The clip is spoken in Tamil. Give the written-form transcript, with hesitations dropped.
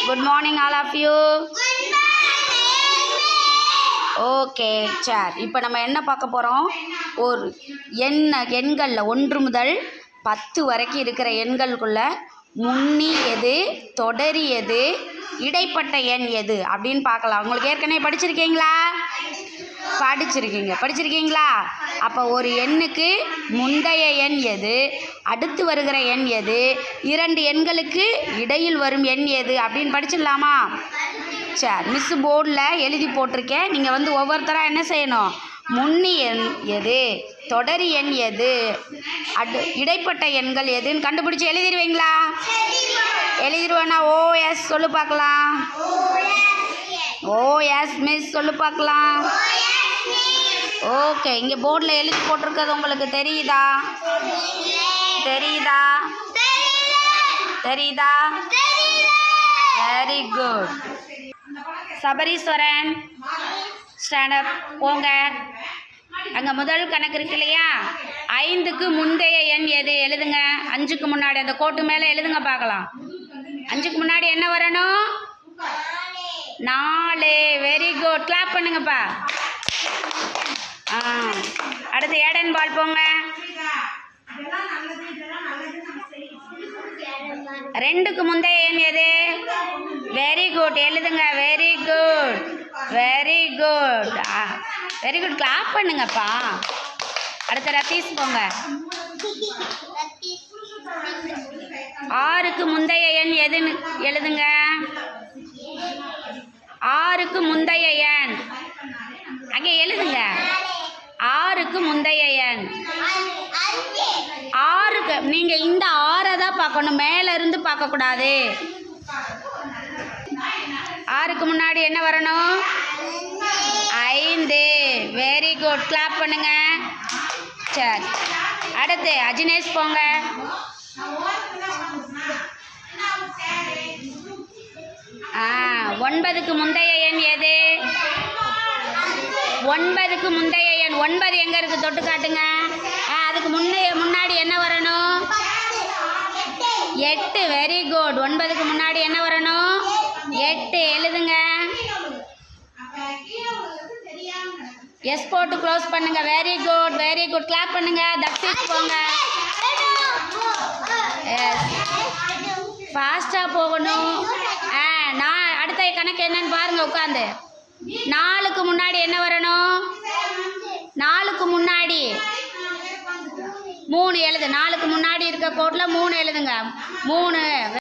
Good morning all of you. Okay sir. இப்போ நம்ம என்ன பார்க்க போகிறோம்? ஒரு எண்களில் 1 முதல் 10 வரைக்கும் இருக்கிற எண்களுக்குள்ள முன்னி எது, தொடரி எது, இடைப்பட்ட எண் எது அப்படின்னு பார்க்கலாம். உங்களுக்கு ஏற்கனவே படிச்சிருக்கீங்களா? அப்போ ஒரு எண்ணுக்கு முந்தைய எண் எது, அடுத்து வருகிற எண் எது, 2 எண்களுக்கு இடையில் வரும் எண் எது அப்படின்னு படிச்சிடலாமா? சரி, மிஸ் போர்டில் எழுதி போட்டிருக்கேன். நீங்கள் ஒவ்வொருத்தராக என்ன செய்யணும்? முன்னி எண் எது, தொடரி எண் எது, இடைப்பட்ட எண்கள் எதுன்னு கண்டுபிடிச்சி எழுதிடுவீங்களா? எழுதிடுவேண்ணா ஓஎஸ் சொல்லு பார்க்கலாம். ஓஎஸ் மிஸ் சொல்லு பார்க்கலாம். ஓகே, இங்கே போர்டில் எழுதி போட்டிருக்கிறது உங்களுக்கு தெரியுதா? Very good. சபரீஸ்வரன் ஸ்டாண்டப் போங்க. அங்கே முதல் கணக்கு இருக்கு இல்லையா? 5க்கு முந்தைய எண் எது எழுதுங்க. 5க்கு முன்னாடி அந்த கோட்டு மேலே எழுதுங்க பார்க்கலாம். 5க்கு முன்னாடி என்ன வரணும்? 4. வெரி குட், கிளாப் பண்ணுங்கப்பா. அடுத்து ஏடன் பால் போங்க. 2க்கு முந்தைய எண் எது? வெரி குட், எழுதுங்க. வெரி குட், கிளாப் பண்ணுங்கப்பா. அடுத்து ரத்தீஸ் போங்க. 6க்கு முந்தைய எண் எதுன்னு எழுதுங்க. 6க்கு முந்தைய எண் அங்கே எழுதுங்க. 6க்கு முந்தைய எண் 6க்கு நீங்கள் இந்த 6 தான் பார்க்கணும், மேலே இருந்து பார்க்கக்கூடாது. 6க்கு முன்னாடி என்ன வரணும்? 5. வெரி குட், கிளாப் பண்ணுங்க. சரி, அடுத்து அஜினேஷ் போங்க. 9க்கு முந்தைய எண் எது? 9க்கு முந்தைய எண் 9 எங்கே இருக்குது? தொட்டு காட்டுங்க. அதுக்கு முன்னாடி என்ன வரணும்? 8. Very good. 9க்கு முன்னாடி என்ன வரணும்? 8. எழுதுங்க. எஸ் போட்டு க்ளோஸ் பண்ணுங்க. வெரி குட், கிளாப் பண்ணுங்க. தக்ஷித் போங்க. ஃபாஸ்ட்டாக போகணும். நான் அடுத்த கணக்கு என்னன்னு பாருங்க உட்காந்து. 4க்கு முன்னாடி என்ன வரணும்? 4க்கு முன்னாடி 3 எழுது. 4க்கு முன்னாடி இருக்க கோட்டில் 3 எழுதுங்க. 3.